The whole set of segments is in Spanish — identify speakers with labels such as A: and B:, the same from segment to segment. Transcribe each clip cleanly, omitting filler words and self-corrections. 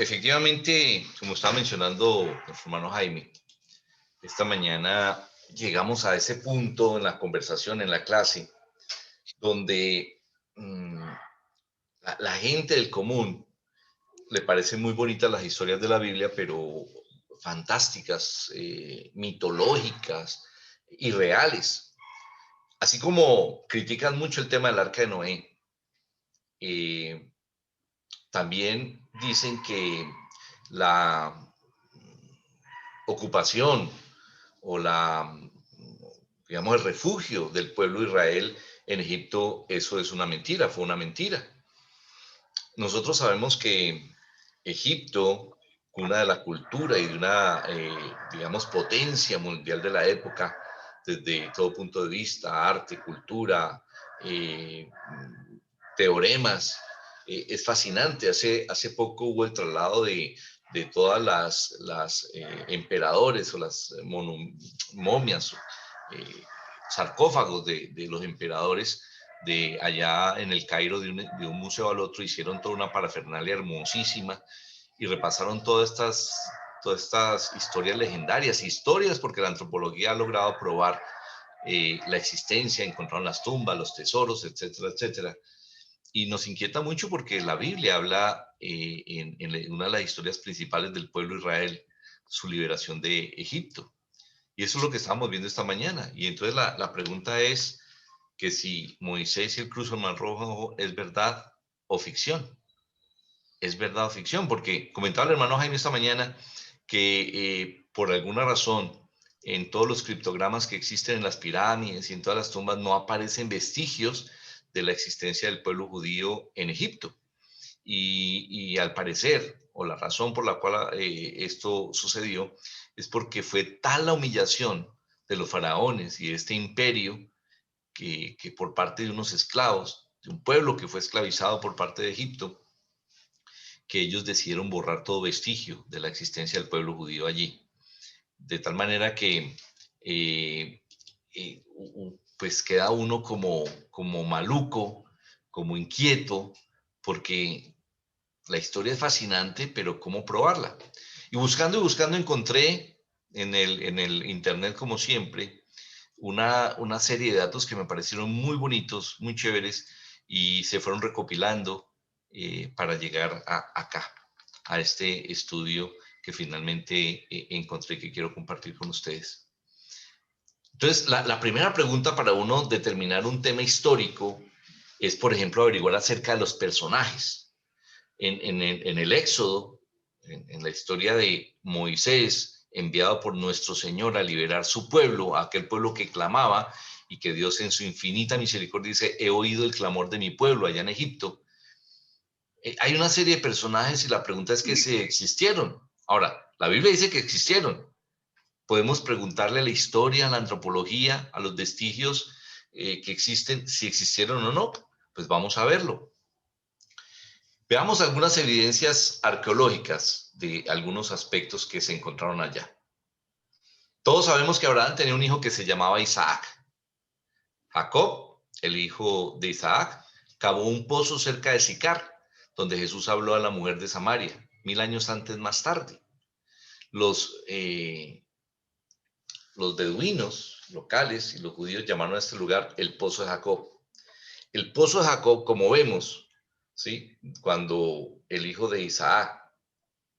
A: Efectivamente, como estaba mencionando nuestro hermano Jaime, esta mañana llegamos a ese punto en la conversación, en la clase, donde la gente del común le parecen muy bonitas las historias de la Biblia, pero fantásticas, mitológicas, irreales. Así como critican mucho el tema del arca de Noé, eh, también dicen que la ocupación o digamos, el refugio del pueblo de Israel en Egipto, eso es una mentira, fue una mentira. Nosotros sabemos que Egipto, cuna de la cultura y de una, digamos, potencia mundial de la época, desde todo punto de vista, arte, cultura, eh, teoremas, es fascinante. Hace poco hubo el traslado de todas las emperadores o las momias, eh, sarcófagos de los emperadores de allá en el Cairo, de un museo al otro, hicieron toda una parafernalia hermosísima y repasaron todas estas historias legendarias, historias porque la antropología ha logrado probar la existencia, encontraron las tumbas, los tesoros, etcétera, etcétera. Y nos inquieta mucho porque la Biblia habla en una de las historias principales del pueblo de Israel, su liberación de Egipto. Y eso es lo que estamos viendo esta mañana. Y entonces la pregunta es que si Moisés y el cruce del Mar Rojo es verdad o ficción. Es verdad o ficción, porque comentaba el hermano Jaime esta mañana que por alguna razón en todos los criptogramas que existen en las pirámides y en todas las tumbas no aparecen vestigios de la existencia del pueblo judío en Egipto. Y al parecer, o la razón por la cual esto sucedió, es porque fue tal la humillación de los faraones y de este imperio que por parte de unos esclavos, de un pueblo que fue esclavizado por parte de Egipto, que ellos decidieron borrar todo vestigio de la existencia del pueblo judío allí. De tal manera que eh, pues queda uno como maluco, como inquieto, porque la historia es fascinante, pero ¿cómo probarla? Y buscando encontré en el internet, como siempre, una serie de datos que me parecieron muy bonitos, muy chéveres, y se fueron recopilando para llegar acá, a este estudio que finalmente encontré que quiero compartir con ustedes. Entonces, la primera pregunta para uno determinar un tema histórico es, por ejemplo, averiguar acerca de los personajes. En el Éxodo, en la historia de Moisés, enviado por nuestro Señor a liberar su pueblo, aquel pueblo que clamaba y que Dios en su infinita misericordia dice, he oído el clamor de mi pueblo allá en Egipto. Hay una serie de personajes y la pregunta es que si existieron. Ahora, la Biblia dice que existieron. Podemos preguntarle a la historia, a la antropología, a los vestigios que existen, si existieron o no. Pues vamos a verlo. Veamos algunas evidencias arqueológicas de algunos aspectos que se encontraron allá. Todos sabemos que Abraham tenía un hijo que se llamaba Isaac. Jacob, el hijo de Isaac, cavó un pozo cerca de Sicar, donde Jesús habló a la mujer de Samaria, 1000 años antes más tarde. Los, eh, los beduinos locales y los judíos llamaron a este lugar el pozo de Jacob. El pozo de Jacob, como vemos, ¿sí? Cuando el hijo de Isaac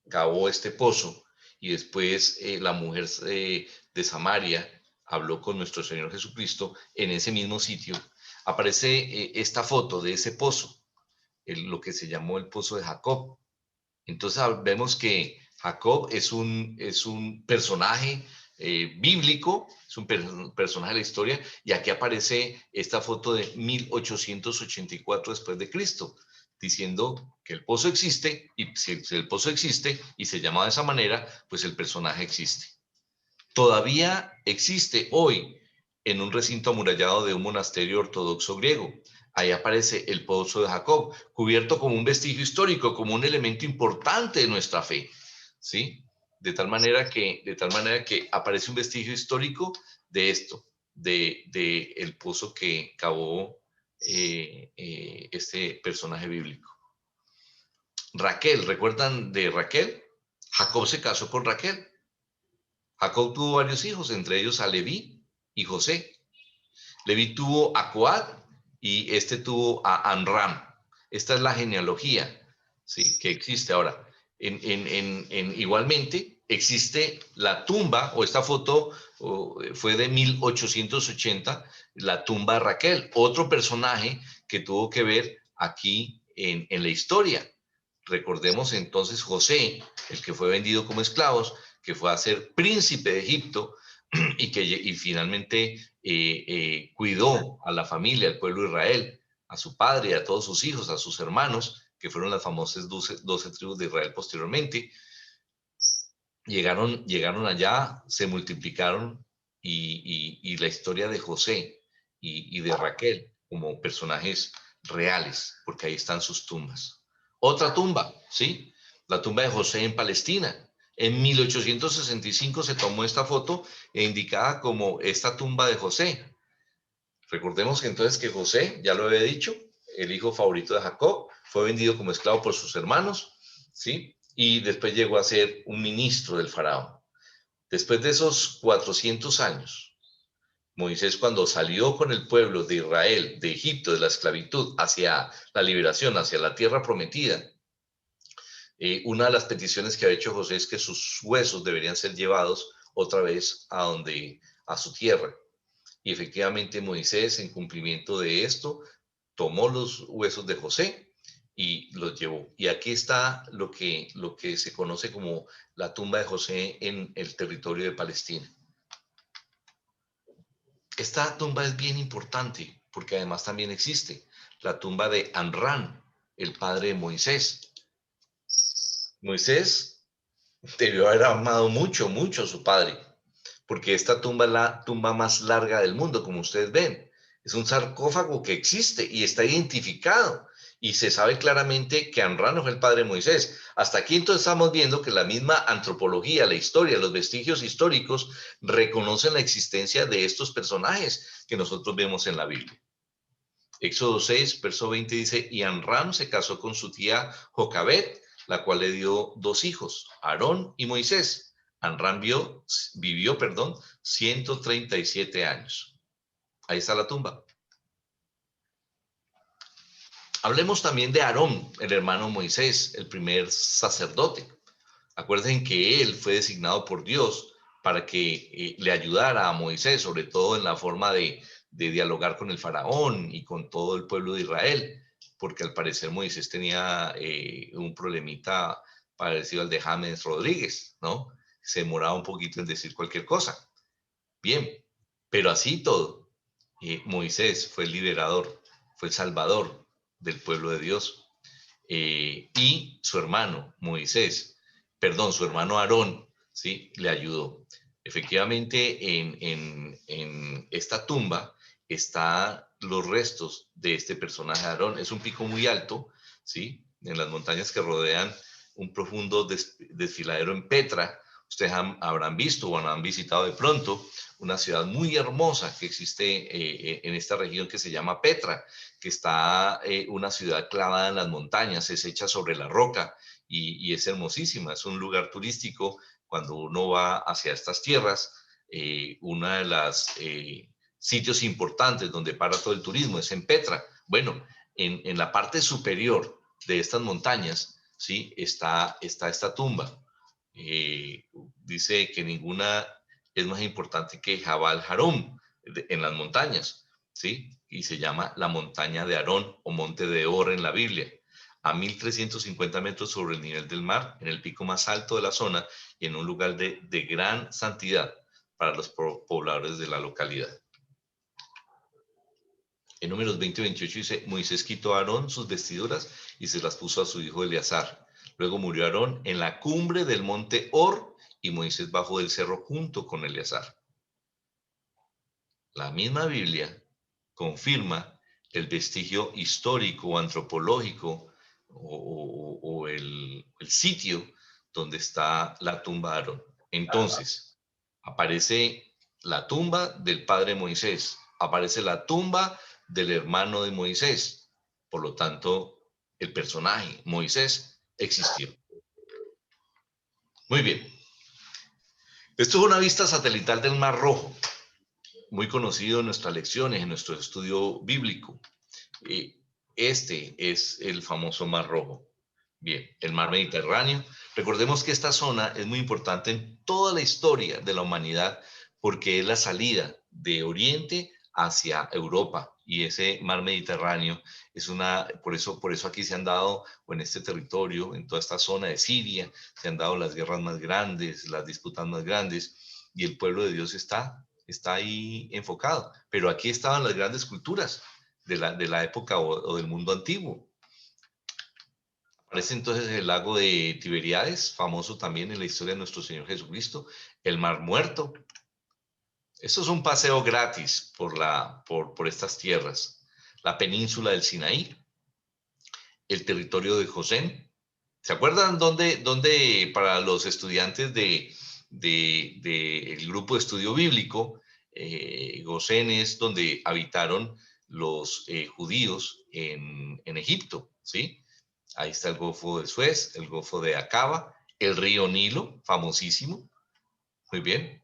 A: cavó este pozo y después la mujer de Samaria habló con nuestro Señor Jesucristo en ese mismo sitio, aparece esta foto de ese pozo, lo que se llamó el pozo de Jacob. Entonces vemos que Jacob es un personaje bíblico, es un personaje de la historia, y aquí aparece esta foto de 1884 después de Cristo, diciendo que el pozo existe, y si el pozo existe y se llama de esa manera, pues el personaje existe. Todavía existe hoy en un recinto amurallado de un monasterio ortodoxo griego. Ahí aparece el pozo de Jacob, cubierto como un vestigio histórico, como un elemento importante de nuestra fe, ¿sí? De tal manera que aparece un vestigio histórico de esto, de el pozo que cavó este personaje bíblico. Raquel, ¿recuerdan de Raquel? Jacob se casó con Raquel. Jacob tuvo varios hijos, entre ellos a Leví y José. Leví tuvo a Coat y este tuvo a Amram. Esta es la genealogía, ¿sí?, que existe ahora. Igualmente existe la tumba, o esta foto fue de 1880, la tumba de Raquel, otro personaje que tuvo que ver aquí en la historia. Recordemos entonces José, el que fue vendido como esclavos, que fue a ser príncipe de Egipto y finalmente cuidó a la familia, al pueblo de Israel, a su padre, a todos sus hijos, a sus hermanos, que fueron las famosas 12 tribus de Israel posteriormente. Llegaron allá, se multiplicaron y la historia de José y de Raquel como personajes reales, porque ahí están sus tumbas. Otra tumba, ¿sí? La tumba de José en Palestina. En 1865 se tomó esta foto indicada como esta tumba de José. Recordemos que entonces que José, ya lo había dicho, el hijo favorito de Jacob, fue vendido como esclavo por sus hermanos, ¿sí? Y después llegó a ser un ministro del faraón. Después de esos 400 años, Moisés, cuando salió con el pueblo de Israel, de Egipto, de la esclavitud, hacia la liberación, hacia la tierra prometida, una de las peticiones que ha hecho José es que sus huesos deberían ser llevados otra vez a su tierra. Y efectivamente Moisés, en cumplimiento de esto, tomó los huesos de José y los llevó. Y aquí está lo que se conoce como la tumba de José en el territorio de Palestina. Esta tumba es bien importante porque además también existe la tumba de Amram, el padre de Moisés. Moisés debió haber amado mucho, mucho a su padre, porque esta tumba es la tumba más larga del mundo, como ustedes ven. Es un sarcófago que existe y está identificado. Y se sabe claramente que Amram no fue el padre de Moisés. Hasta aquí entonces estamos viendo que la misma antropología, la historia, los vestigios históricos reconocen la existencia de estos personajes que nosotros vemos en la Biblia. Éxodo 6, verso 20 dice, y Amram se casó con su tía Jocabet, la cual le dio dos hijos, Aarón y Moisés. Amram vivió 137 años. Ahí está la tumba. Hablemos también de Aarón, el hermano Moisés, el primer sacerdote. Acuérdense que él fue designado por Dios para que le ayudara a Moisés, sobre todo en la forma de dialogar con el faraón y con todo el pueblo de Israel, porque al parecer Moisés tenía un problemita parecido al de James Rodríguez, ¿no? Se demoraba un poquito en decir cualquier cosa. Bien, pero así todo, Moisés fue el liberador, fue el salvador del pueblo de Dios. Y su hermano su hermano Aarón, ¿sí?, le ayudó. Efectivamente, en esta tumba están los restos de este personaje de Aarón. Es un pico muy alto, ¿sí?, en las montañas que rodean un profundo desfiladero en Petra. Ustedes habrán visto o han visitado de pronto una ciudad muy hermosa que existe en esta región que se llama Petra, que está una ciudad clavada en las montañas, es hecha sobre la roca y es hermosísima, es un lugar turístico. Cuando uno va hacia estas tierras, uno de los sitios importantes donde para todo el turismo es en Petra. Bueno, en la parte superior de estas montañas, ¿sí?, está esta tumba. Dice que ninguna es más importante que Jabal Harum en las montañas, ¿sí? Y se llama la montaña de Aarón o monte de Or en la Biblia, a 1350 metros sobre el nivel del mar, en el pico más alto de la zona y en un lugar de gran santidad para los pobladores de la localidad. En Números 20-28 dice, Moisés quitó a Aarón sus vestiduras y se las puso a su hijo Eleazar. Luego murió Aarón en la cumbre del monte Or y Moisés bajó del cerro junto con Eleazar. La misma Biblia confirma el vestigio histórico o antropológico o el sitio donde está la tumba de Aarón. Entonces, aparece la tumba del padre Moisés, aparece la tumba del hermano de Moisés. Por lo tanto, el personaje, Moisés, existió. Muy bien. Esto es una vista satelital del Mar Rojo, muy conocido en nuestras lecciones, en nuestro estudio bíblico. Este es el famoso Mar Rojo. Bien, el Mar Mediterráneo. Recordemos que esta zona es muy importante en toda la historia de la humanidad porque es la salida de Oriente hacia Europa. Y ese Mar Mediterráneo es por eso aquí se han dado, o en este territorio, en toda esta zona de Siria, se han dado las guerras más grandes, las disputas más grandes, y el pueblo de Dios está ahí enfocado. Pero aquí estaban las grandes culturas de la época o del mundo antiguo. Aparece entonces el lago de Tiberíades, famoso también en la historia de nuestro Señor Jesucristo, el Mar Muerto. Esto es un paseo gratis por estas tierras. La península del Sinaí, el territorio de Josén. ¿Se acuerdan dónde para los estudiantes del grupo de estudio bíblico, Gosén es donde habitaron los judíos en Egipto, ¿sí? Ahí está el Golfo de Suez, el Golfo de Acaba, el río Nilo, famosísimo. Muy bien.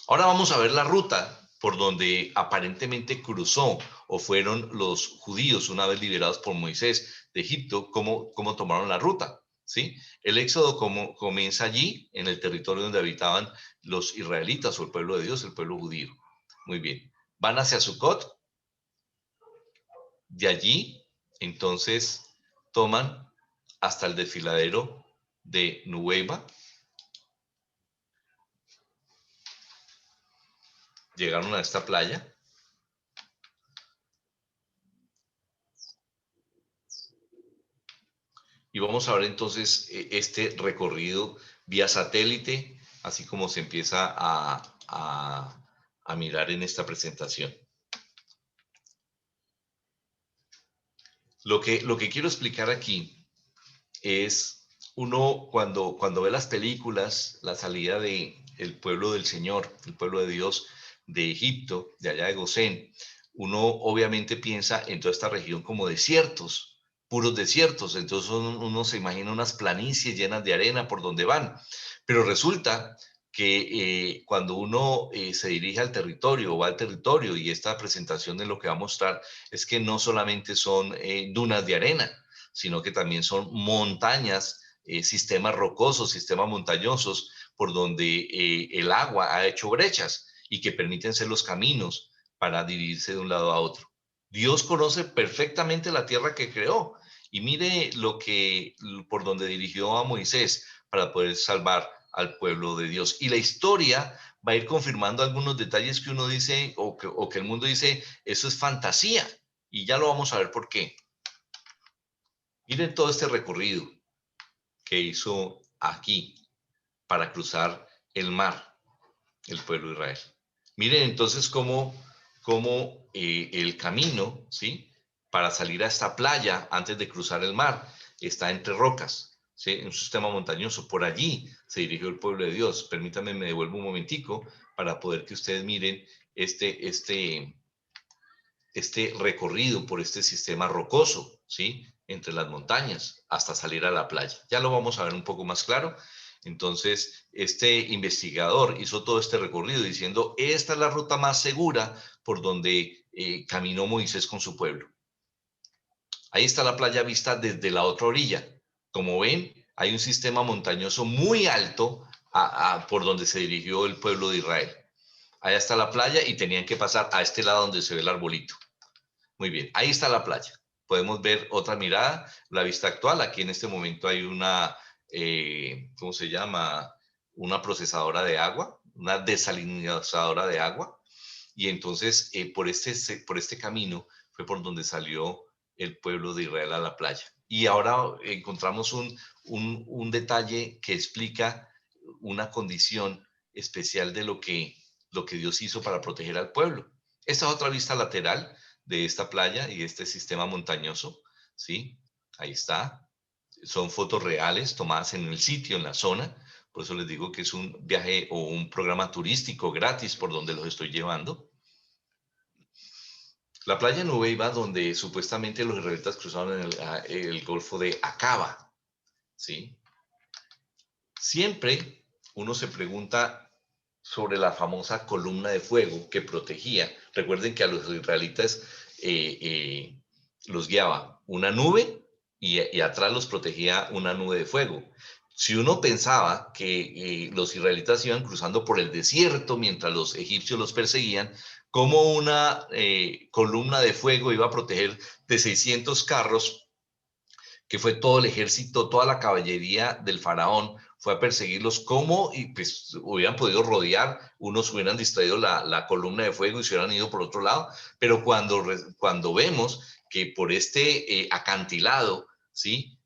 A: Ahora vamos a ver la ruta por donde aparentemente cruzó o fueron los judíos una vez liberados por Moisés de Egipto, cómo tomaron la ruta. ¿Sí? El éxodo comienza allí, en el territorio donde habitaban los israelitas o el pueblo de Dios, el pueblo judío. Muy bien. Van hacia Sucot, de allí, entonces, toman hasta el desfiladero de Nueva. Llegaron a esta playa. Y vamos a ver entonces este recorrido vía satélite, así como se empieza a mirar en esta presentación. Lo que quiero explicar aquí es uno cuando ve las películas, la salida de el pueblo del Señor, el pueblo de Dios de Egipto, de allá de Gosén, uno obviamente piensa en toda esta región como desiertos, puros desiertos, entonces uno se imagina unas planicies llenas de arena por donde van, pero resulta que cuando uno se dirige al territorio o va al territorio, y esta presentación de lo que va a mostrar es que no solamente son dunas de arena, sino que también son montañas, sistemas rocosos, sistemas montañosos, por donde el agua ha hecho brechas y que permiten ser los caminos para dividirse de un lado a otro. Dios conoce perfectamente la tierra que creó y mire por donde dirigió a Moisés para poder salvar al pueblo de Dios. Y la historia va a ir confirmando algunos detalles que uno dice o que el mundo dice, eso es fantasía. Y ya lo vamos a ver por qué. Miren todo este recorrido que hizo aquí para cruzar el mar, el pueblo de Israel. Miren entonces cómo el camino, ¿sí? Para salir a esta playa antes de cruzar el mar está entre rocas, ¿sí? En un sistema montañoso. Por allí se dirigió el pueblo de Dios. Permítanme, me devuelvo un momentico para poder que ustedes miren este recorrido por este sistema rocoso, ¿sí? Entre las montañas hasta salir a la playa. Ya lo vamos a ver un poco más claro. Entonces, este investigador hizo todo este recorrido diciendo, esta es la ruta más segura por donde caminó Moisés con su pueblo. Ahí está la playa vista desde la otra orilla. Como ven, hay un sistema montañoso muy alto por donde se dirigió el pueblo de Israel. Allá está la playa y tenían que pasar a este lado donde se ve el arbolito. Muy bien, ahí está la playa. Podemos ver otra mirada, la vista actual. Aquí en este momento hay ¿cómo se llama? Una procesadora de agua, una desalinizadora de agua. Y entonces por este camino fue por donde salió el pueblo de Israel a la playa. Y ahora encontramos un detalle que explica una condición especial de lo que Dios hizo para proteger al pueblo. Esta es otra vista lateral de esta playa y este sistema montañoso, ¿sí? Ahí está. Son fotos reales tomadas en el sitio, en la zona. Por eso les digo que es un viaje o un programa turístico gratis por donde los estoy llevando. La playa Nubeiba, donde supuestamente los israelitas cruzaron el Golfo de Acaba. ¿sí? Siempre uno se pregunta sobre la famosa columna de fuego que protegía. Recuerden que a los israelitas los guiaba una nube y atrás los protegía una nube de fuego. Si uno pensaba que los israelitas iban cruzando por el desierto mientras los egipcios los perseguían, ¿cómo una columna de fuego iba a proteger de 600 carros, que fue todo el ejército, toda la caballería del faraón, fue a perseguirlos? ¿Cómo? Y pues hubieran podido rodear, unos hubieran distraído la columna de fuego y se hubieran ido por otro lado, pero cuando vemos que por este acantilado, ¿sí?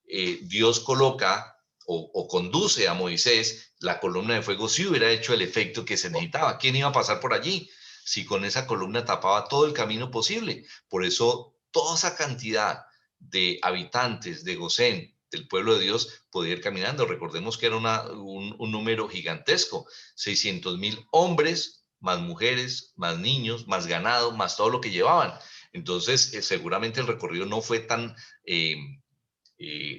A: Dios coloca o conduce a Moisés, la columna de fuego sí hubiera hecho el efecto que se necesitaba. ¿Quién iba a pasar por allí si con esa columna tapaba todo el camino posible? Por eso toda esa cantidad de habitantes de Gosén, del pueblo de Dios, podía ir caminando. Recordemos que era un número gigantesco, 600,000 hombres, más mujeres, más niños, más ganado, más todo lo que llevaban. Entonces, seguramente el recorrido no fue tan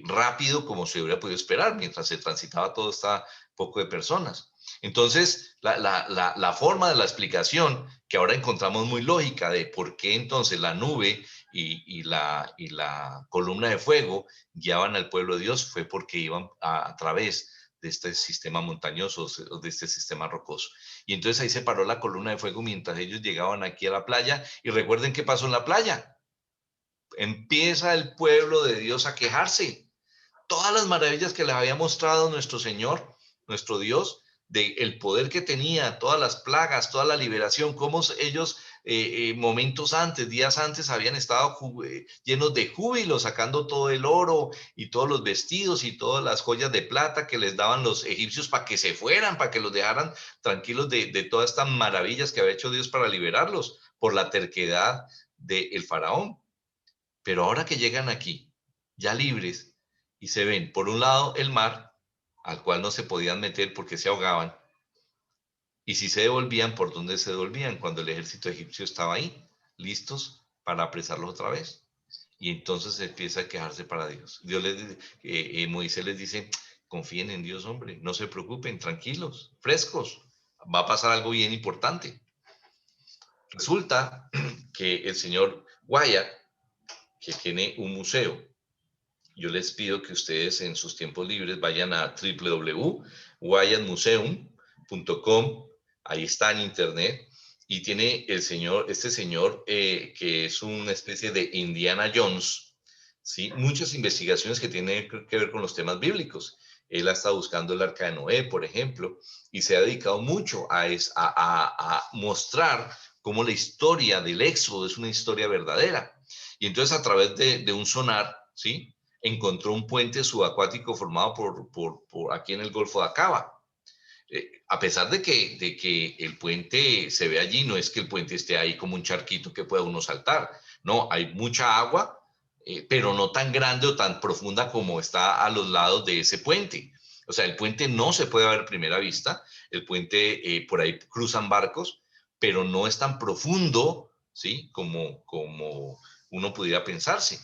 A: rápido como se hubiera podido esperar mientras se transitaba todo este poco de personas. Entonces, la forma de la explicación que ahora encontramos muy lógica de por qué entonces la nube y la columna de fuego guiaban al pueblo de Dios fue porque iban a través de este sistema montañoso, de este sistema rocoso. Y entonces ahí se paró la columna de fuego mientras ellos llegaban aquí a la playa. Y recuerden qué pasó en la playa. Empieza el pueblo de Dios a quejarse. Todas las maravillas que les había mostrado nuestro Señor, nuestro Dios, de el poder que tenía, todas las plagas, toda la liberación, cómo ellos momentos antes, días antes, habían estado llenos de júbilo, sacando todo el oro y todos los vestidos y todas las joyas de plata que les daban los egipcios para que se fueran, para que los dejaran tranquilos de todas estas maravillas que había hecho Dios para liberarlos por la terquedad del faraón. Pero ahora que llegan aquí, ya libres, y se ven, por un lado, el mar, al cual no se podían meter porque se ahogaban, y si se devolvían, ¿por dónde se devolvían? Cuando el ejército egipcio estaba ahí, listos para apresarlos otra vez. Y entonces se empieza a quejarse para Dios. Moisés les dice, confíen en Dios, hombre, no se preocupen, tranquilos, frescos, va a pasar algo bien importante. Resulta que el señor Wyatt, que tiene un museo, yo les pido que ustedes en sus tiempos libres vayan a www.wyattmuseum.com, ahí está en internet, y tiene este señor que es una especie de Indiana Jones, ¿sí? Muchas investigaciones que tienen que ver con los temas bíblicos. Él ha estado buscando el arca de Noé, por ejemplo, y se ha dedicado mucho a mostrar cómo la historia del Éxodo es una historia verdadera. Y entonces a través de un sonar, ¿sí? Encontró un puente subacuático formado por aquí en el Golfo de Acaba. A pesar de que el puente se ve allí, no es que el puente esté ahí como un charquito que pueda uno saltar. No, hay mucha agua, pero no tan grande o tan profunda como está a los lados de ese puente. O sea, el puente no se puede ver a primera vista. El puente, por ahí cruzan barcos, pero no es tan profundo, ¿sí? Como uno pudiera pensarse.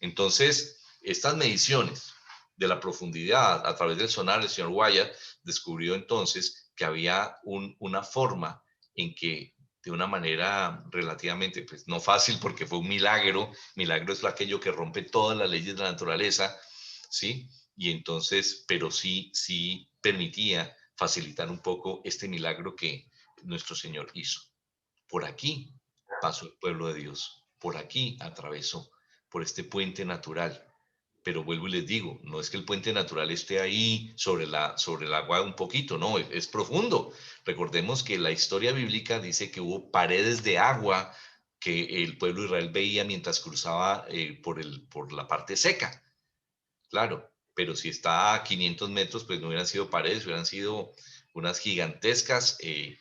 A: Entonces, estas mediciones de la profundidad a través del sonar, el señor Wyatt descubrió entonces que había una forma en que de una manera relativamente, pues no fácil porque fue un milagro es aquello que rompe todas las leyes de la naturaleza, ¿sí? Y entonces, pero sí permitía facilitar un poco este milagro que nuestro Señor hizo. Por aquí pasó el pueblo de Dios, por aquí atravesó, por este puente natural. Pero vuelvo y les digo, no es que el puente natural esté ahí sobre el agua un poquito, no, es profundo. Recordemos que la historia bíblica dice que hubo paredes de agua que el pueblo de Israel veía mientras cruzaba por la parte seca. Claro, pero si está a 500 metros, pues no hubieran sido paredes, hubieran sido unas gigantescas eh,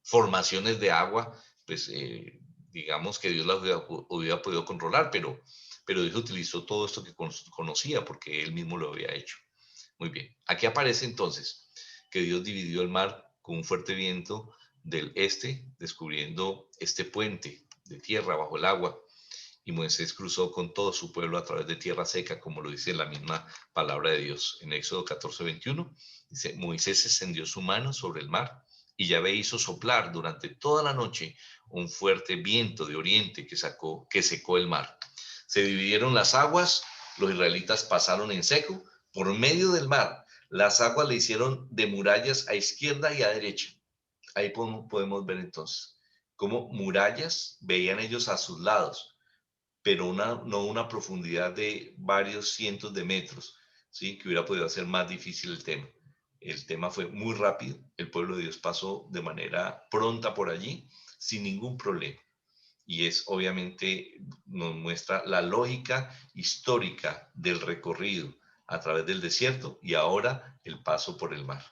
A: formaciones de agua, pues digamos que Dios las hubiera podido controlar, pero Dios utilizó todo esto que conocía porque él mismo lo había hecho. Muy bien, aquí aparece entonces que Dios dividió el mar con un fuerte viento del este, descubriendo este puente de tierra bajo el agua, y Moisés cruzó con todo su pueblo a través de tierra seca, como lo dice la misma palabra de Dios. En Éxodo 14:21 dice, Moisés extendió su mano sobre el mar y Yahvé hizo soplar durante toda la noche un fuerte viento de oriente que secó el mar. Se dividieron las aguas, los israelitas pasaron en seco por medio del mar. Las aguas le hicieron de murallas a izquierda y a derecha. Ahí podemos ver entonces cómo murallas veían ellos a sus lados, pero no una profundidad de varios cientos de metros, ¿sí? Que hubiera podido hacer más difícil el tema. El tema fue muy rápido, el pueblo de Dios pasó de manera pronta por allí, sin ningún problema. Y es obviamente, nos muestra la lógica histórica del recorrido a través del desierto y ahora el paso por el mar.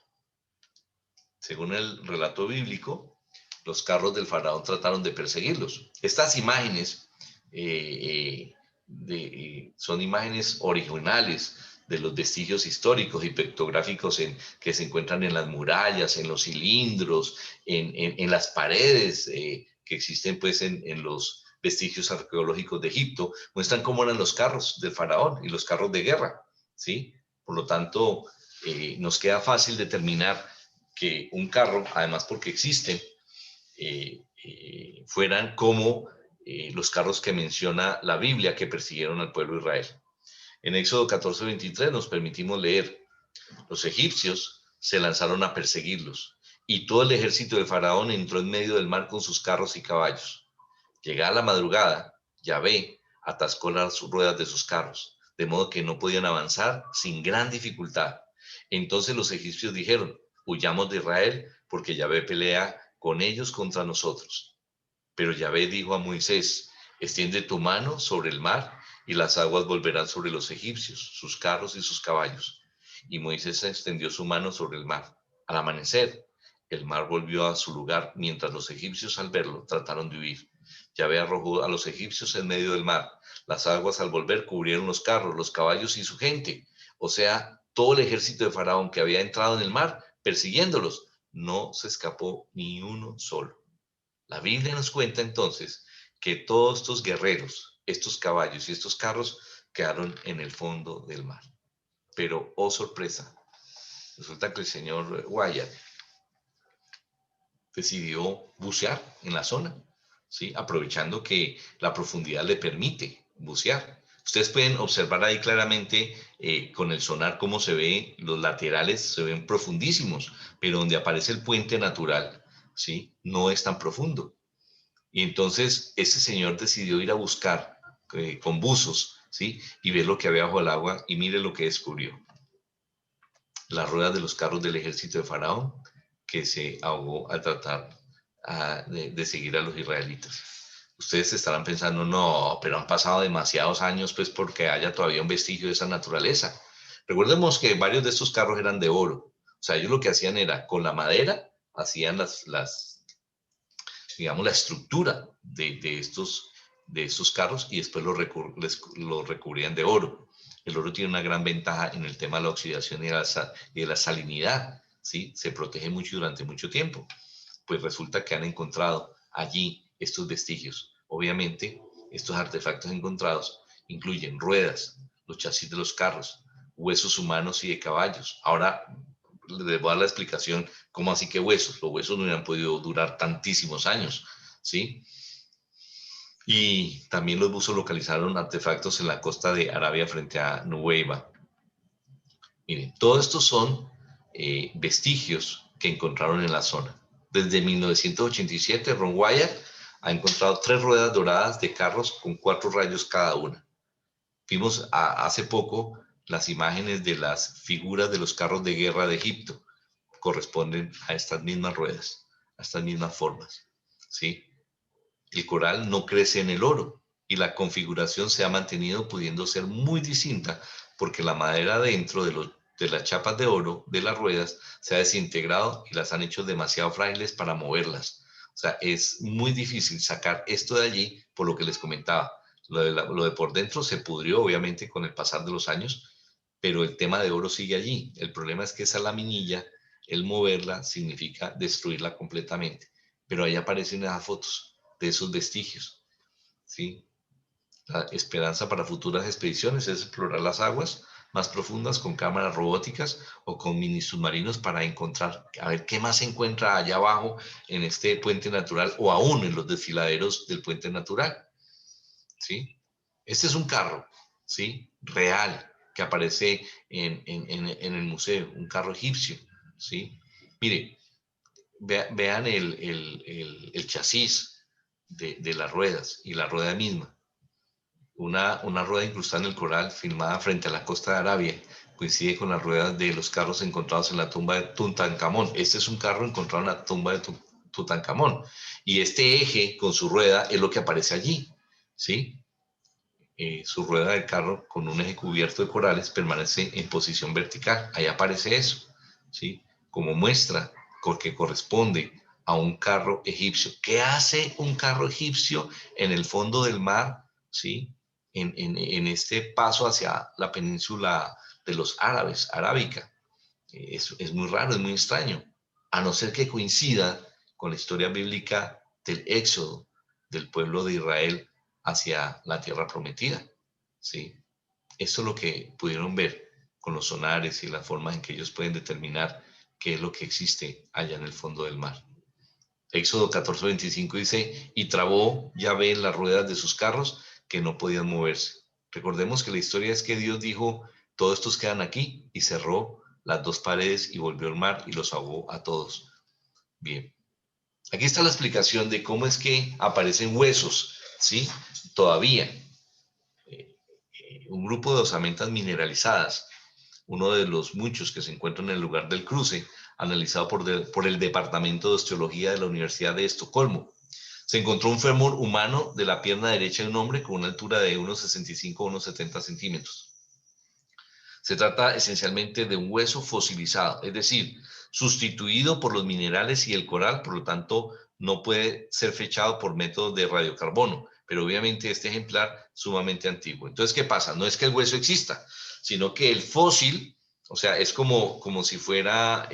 A: Según el relato bíblico, los carros del faraón trataron de perseguirlos. Estas imágenes son imágenes originales de los vestigios históricos y pictográficos que se encuentran en las murallas, en los cilindros, en las paredes que existen pues en los vestigios arqueológicos de Egipto, muestran cómo eran los carros del faraón y los carros de guerra, ¿sí? Por lo tanto, nos queda fácil determinar que un carro, además porque existen, fueran como los carros que menciona la Biblia que persiguieron al pueblo de Israel. En Éxodo 14:23 nos permitimos leer, los egipcios se lanzaron a perseguirlos y todo el ejército de Faraón entró en medio del mar con sus carros y caballos. Llegada la madrugada, Yahvé atascó las ruedas de sus carros, de modo que no podían avanzar sin gran dificultad. Entonces los egipcios dijeron, huyamos de Israel, porque Yahvé pelea con ellos contra nosotros. Pero Yahvé dijo a Moisés, extiende tu mano sobre el mar y las aguas volverán sobre los egipcios, sus carros y sus caballos. Y Moisés extendió su mano sobre el mar. Al amanecer, el mar volvió a su lugar, mientras los egipcios al verlo trataron de huir. Yahvé arrojó a los egipcios en medio del mar. Las aguas al volver cubrieron los carros, los caballos y su gente. O sea, todo el ejército de Faraón que había entrado en el mar persiguiéndolos, no se escapó ni uno solo. La Biblia nos cuenta entonces que todos estos guerreros, estos caballos y estos carros quedaron en el fondo del mar. Pero, oh sorpresa, resulta que el señor Wyatt decidió bucear en la zona, ¿sí? Aprovechando que la profundidad le permite bucear. Ustedes pueden observar ahí claramente con el sonar cómo se ve, los laterales se ven profundísimos, pero donde aparece el puente natural, ¿sí? No es tan profundo. Y entonces ese señor decidió ir a buscar con buzos, ¿sí? Y ver lo que había bajo el agua y mire lo que descubrió. Las ruedas de los carros del ejército de Faraón que se ahogó al tratar de seguir a los israelitas. Ustedes estarán pensando, no, pero han pasado demasiados años pues porque haya todavía un vestigio de esa naturaleza. Recordemos que varios de estos carros eran de oro. O sea, ellos lo que hacían era, con la madera, hacían digamos, la estructura de estos carros y después los recubrían de oro. El oro tiene una gran ventaja en el tema de la oxidación y de la salinidad, ¿sí? Se protege mucho durante mucho tiempo. Pues resulta que han encontrado allí estos vestigios. Obviamente, estos artefactos encontrados incluyen ruedas, los chasis de los carros, huesos humanos y de caballos. Ahora les voy a dar la explicación cómo así que huesos. Los huesos no hubieran podido durar tantísimos años, ¿sí? Y también los buzos localizaron artefactos en la costa de Arabia frente a Nuweiba. Miren, todos estos son vestigios que encontraron en la zona. Desde 1987, Ron Wyatt ha encontrado 3 ruedas doradas de carros con 4 rayos cada una. Vimos hace poco las imágenes de las figuras de los carros de guerra de Egipto. Corresponden a estas mismas ruedas, a estas mismas formas, ¿sí? El coral no crece en el oro y la configuración se ha mantenido pudiendo ser muy distinta porque la madera dentro de las chapas de oro de las ruedas se ha desintegrado y las han hecho demasiado frágiles para moverlas. O sea, es muy difícil sacar esto de allí por lo que les comentaba. Lo de por dentro se pudrió obviamente con el pasar de los años, pero el tema de oro sigue allí. El problema es que esa laminilla, el moverla, significa destruirla completamente. Pero ahí aparecen esas fotos de esos vestigios, ¿sí? La esperanza para futuras expediciones es explorar las aguas más profundas con cámaras robóticas o con mini submarinos para encontrar, a ver qué más se encuentra allá abajo en este puente natural o aún en los desfiladeros del puente natural, ¿sí? Este es un carro, ¿sí? Real, que aparece en el museo, un carro egipcio, ¿sí? Mire, vean el chasis de las ruedas y la rueda misma. Una rueda incrustada en el coral filmada frente a la costa de Arabia coincide con las ruedas de los carros encontrados en la tumba de Tutankamón. Este es un carro encontrado en la tumba de Tutankamón. Y este eje con su rueda es lo que aparece allí, ¿sí? Su rueda del carro con un eje cubierto de corales permanece en posición vertical. Ahí aparece eso, ¿sí? Como muestra, porque corresponde a un carro egipcio. ¿Qué hace un carro egipcio en el fondo del mar, ¿sí? En este paso hacia la península de los árabes, arábica. Es muy raro, es muy extraño, a no ser que coincida con la historia bíblica del éxodo del pueblo de Israel hacia la tierra prometida. ¿Sí? Esto es lo que pudieron ver con los sonares y las formas en que ellos pueden determinar qué es lo que existe allá en el fondo del mar. Éxodo 14:25 dice, y trabó Yahvé en las ruedas de sus carros que no podían moverse. Recordemos que la historia es que Dios dijo, todos estos quedan aquí, y cerró las dos paredes y volvió al mar y los ahogó a todos. Bien, aquí está la explicación de cómo es que aparecen huesos, ¿sí? Todavía. Un grupo de osamentas mineralizadas, uno de los muchos que se encuentran en el lugar del cruce, analizado por el Departamento de Osteología de la Universidad de Estocolmo. Se encontró un fémur humano de la pierna derecha de un hombre con una altura de unos 65 a unos 70 centímetros. Se trata esencialmente de un hueso fosilizado, es decir, sustituido por los minerales y el coral, por lo tanto, no puede ser fechado por métodos de radiocarbono, pero obviamente este ejemplar sumamente antiguo. Entonces, ¿qué pasa? No es que el hueso exista, sino que el fósil, o sea, es como si fuera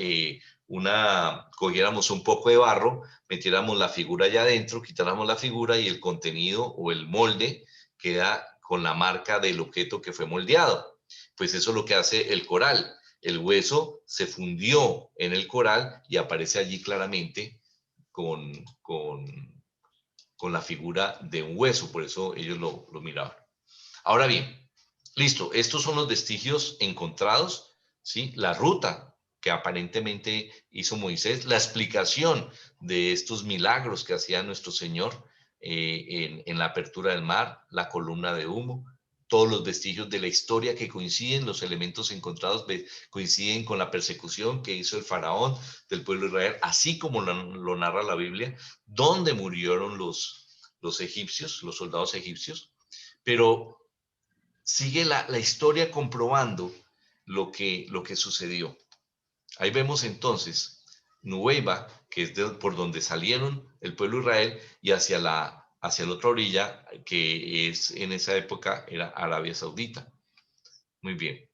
A: cogiéramos un poco de barro, metiéramos la figura allá adentro, quitáramos la figura y el contenido o el molde queda con la marca del objeto que fue moldeado. Pues eso es lo que hace el coral. El hueso se fundió en el coral y aparece allí claramente con, con, con la figura de un hueso, por eso ellos lo miraban. Ahora bien, listo, estos son los vestigios encontrados, ¿sí? La ruta que aparentemente hizo Moisés, la explicación de estos milagros que hacía nuestro Señor en la apertura del mar, la columna de humo, todos los vestigios de la historia que coinciden, los elementos encontrados coinciden con la persecución que hizo el faraón del pueblo de Israel, así como lo narra la Biblia, donde murieron los egipcios, los soldados egipcios, pero sigue la historia comprobando lo que sucedió. Ahí vemos entonces Nueva, que es por donde salieron el pueblo de Israel, y hacia la otra orilla, que es en esa época era Arabia Saudita. Muy bien.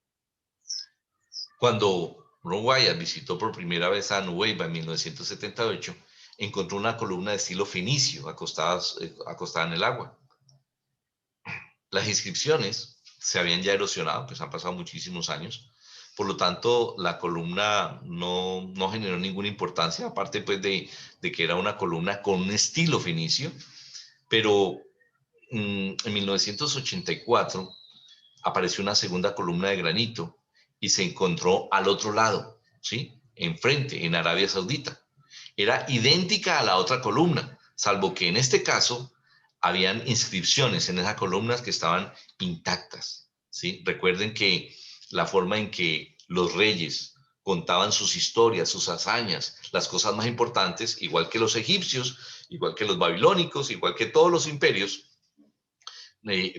A: Cuando Ron Wyatt visitó por primera vez a Nueva en 1978, encontró una columna de estilo fenicio acostada en el agua. Las inscripciones se habían ya erosionado, pues han pasado muchísimos años. Por lo tanto, la columna no generó ninguna importancia, aparte pues de que era una columna con un estilo fenicio. Pero en 1984 apareció una segunda columna de granito y se encontró al otro lado, ¿sí? Enfrente, en Arabia Saudita. Era idéntica a la otra columna, salvo que en este caso habían inscripciones en esas columnas que estaban intactas, ¿sí? Recuerden que la forma en que los reyes contaban sus historias, sus hazañas, las cosas más importantes, igual que los egipcios, igual que los babilónicos, igual que todos los imperios,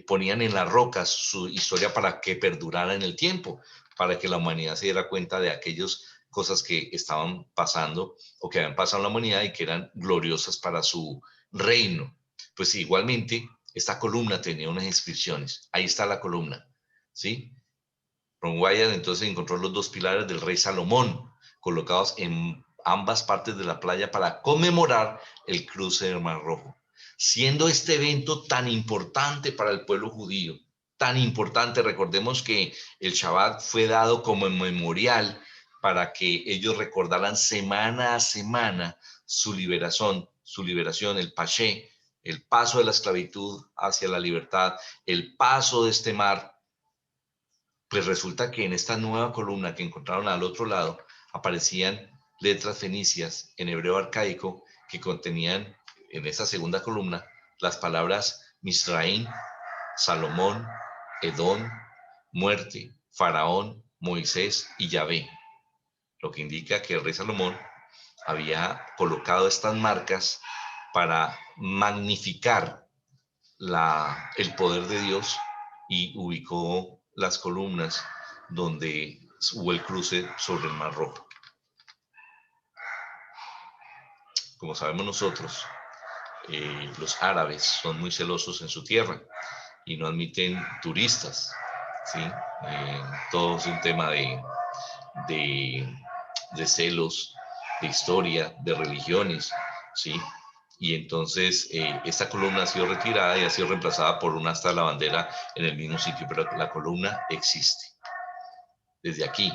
A: ponían en las rocas su historia para que perdurara en el tiempo, para que la humanidad se diera cuenta de aquellas cosas que estaban pasando o que habían pasado en la humanidad y que eran gloriosas para su reino. Pues igualmente, esta columna tenía unas inscripciones. Ahí está la columna, ¿sí? Ron Wyatt entonces encontró los dos pilares del rey Salomón colocados en ambas partes de la playa para conmemorar el cruce del Mar Rojo. siendo este evento tan importante para el pueblo judío, tan importante. Recordemos que el Shabbat fue dado como memorial para que ellos recordaran semana a semana su liberación, el Pashe, el paso de la esclavitud hacia la libertad, el paso de este mar. Pues resulta que en esta nueva columna que encontraron al otro lado aparecían letras fenicias en hebreo arcaico que contenían en esa segunda columna las palabras Misraín, Salomón, Edom, muerte, Faraón, Moisés y Yahvé, lo que indica que el rey Salomón había colocado estas marcas para magnificar el poder de Dios y ubicó las columnas donde hubo el cruce sobre el Mar Rojo. Como sabemos nosotros, los árabes son muy celosos en su tierra y no admiten turistas, ¿sí? Todo es un tema de celos, de historia, de religiones, ¿sí? Y entonces esta columna ha sido retirada y ha sido reemplazada por una asta de la bandera en el mismo sitio, pero la columna existe. Desde aquí,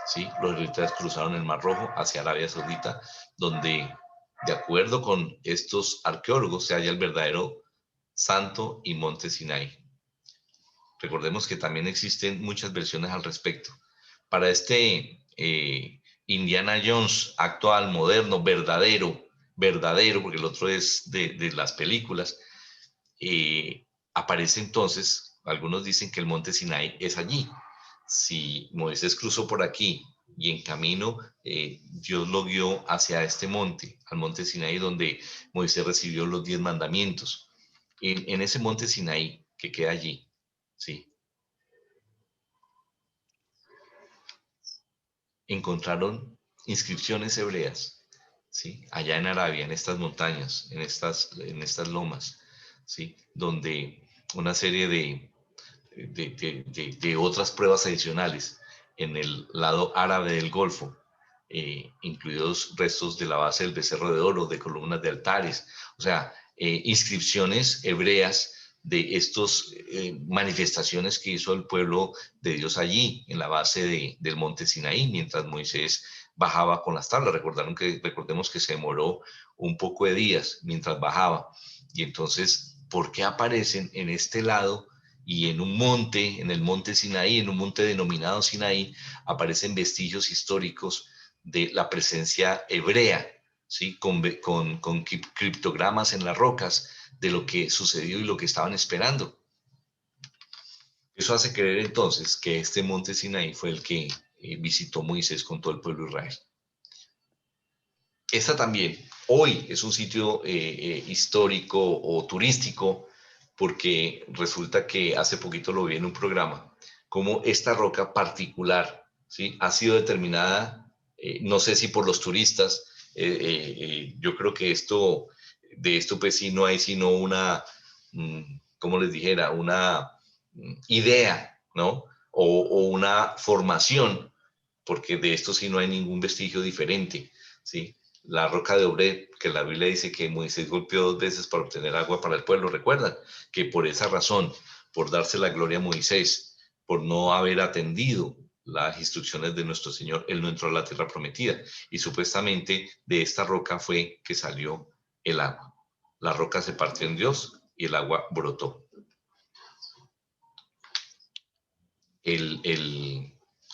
A: ¿sí? Los israelitas cruzaron el Mar Rojo hacia Arabia Saudita, donde, de acuerdo con estos arqueólogos, se halla el verdadero Santo y Monte Sinaí. Recordemos que también existen muchas versiones al respecto. Para este Indiana Jones actual, moderno, verdadero, porque el otro es de las películas, aparece entonces, algunos dicen que el monte Sinaí es allí. Si Moisés cruzó por aquí y en camino Dios lo guió hacia este monte, al monte Sinaí, donde Moisés recibió los 10 mandamientos. En ese monte Sinaí que queda allí, ¿sí? Encontraron inscripciones hebreas, ¿sí? Allá en Arabia, en estas montañas, en estas lomas, ¿sí? Donde una serie de otras pruebas adicionales en el lado árabe del Golfo, incluidos restos de la base del becerro de oro, de columnas de altares, o sea, inscripciones hebreas de estas manifestaciones que hizo el pueblo de Dios allí, en la base del monte Sinaí, mientras Moisés bajaba con las tablas. Recordemos que se demoró un poco de días mientras bajaba. Y entonces, ¿por qué aparecen en este lado y en un monte, en el monte Sinaí, en un monte denominado Sinaí, aparecen vestigios históricos de la presencia hebrea, ¿sí? con criptogramas en las rocas de lo que sucedió y lo que estaban esperando? Eso hace creer entonces que este monte Sinaí fue el que visitó Moisés con todo el pueblo de Israel. Esta también, hoy es un sitio histórico o turístico, porque resulta que hace poquito lo vi en un programa, como esta roca particular, ¿sí? Ha sido determinada, no sé si por los turistas, yo creo que de esto pues sí no hay sino una, como les dijera, una idea, ¿no? O una formación, porque de esto sí no hay ningún vestigio diferente, ¿sí? La roca de Obed, que la Biblia dice que Moisés golpeó 2 veces para obtener agua para el pueblo. Recuerdan que por esa razón, por darse la gloria a Moisés, por no haber atendido las instrucciones de nuestro Señor, él no entró a la tierra prometida. Y supuestamente de esta roca fue que salió el agua. La roca se partió en Dios y el agua brotó.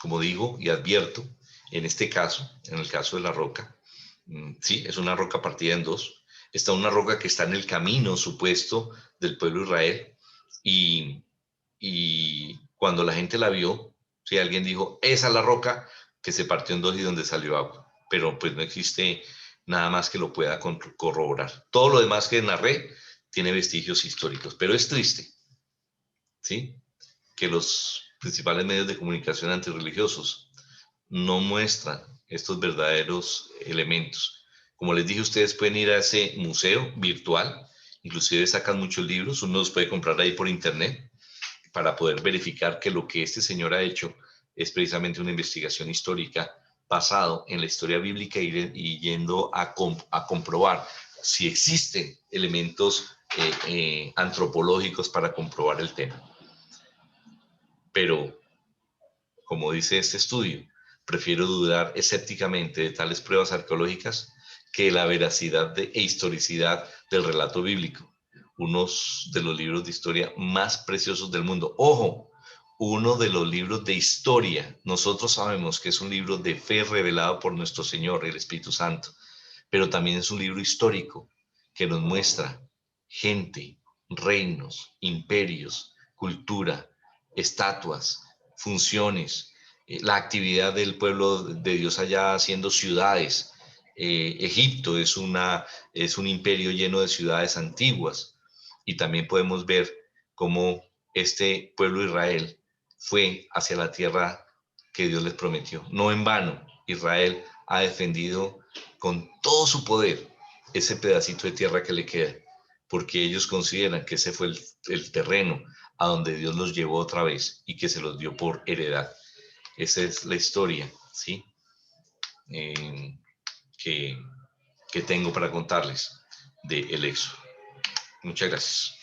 A: Como digo y advierto, en este caso, en el caso de la roca, sí, es una roca partida en dos. Está una roca que está en el camino supuesto del pueblo de Israel y cuando la gente la vio, si alguien dijo, esa es la roca que se partió en dos y donde salió agua, pero pues no existe nada más que lo pueda corroborar. Todo lo demás que narré tiene vestigios históricos, pero es triste, ¿sí? Que los principales medios de comunicación antirreligiosos no muestran estos verdaderos elementos. Como les dije, ustedes pueden ir a ese museo virtual, inclusive sacan muchos libros, uno los puede comprar ahí por internet para poder verificar que lo que este señor ha hecho es precisamente una investigación histórica basado en la historia bíblica y yendo a comprobar si existen elementos antropológicos para comprobar el tema. Pero, como dice este estudio, prefiero dudar escépticamente de tales pruebas arqueológicas que la veracidad e historicidad del relato bíblico, uno de los libros de historia más preciosos del mundo. Ojo, uno de los libros de historia. Nosotros sabemos que es un libro de fe revelado por nuestro Señor, el Espíritu Santo, pero también es un libro histórico que nos muestra gente, reinos, imperios, cultura, estatuas, funciones, la actividad del pueblo de Dios allá haciendo ciudades. Egipto es un imperio lleno de ciudades antiguas, y también podemos ver cómo este pueblo de Israel fue hacia la tierra que Dios les prometió. No en vano, Israel ha defendido con todo su poder ese pedacito de tierra que le queda, porque ellos consideran que ese fue el terreno a donde Dios los llevó otra vez y que se los dio por heredad. Esa es la historia, ¿sí? Eh, que, que tengo para contarles de el Éxodo. Muchas gracias.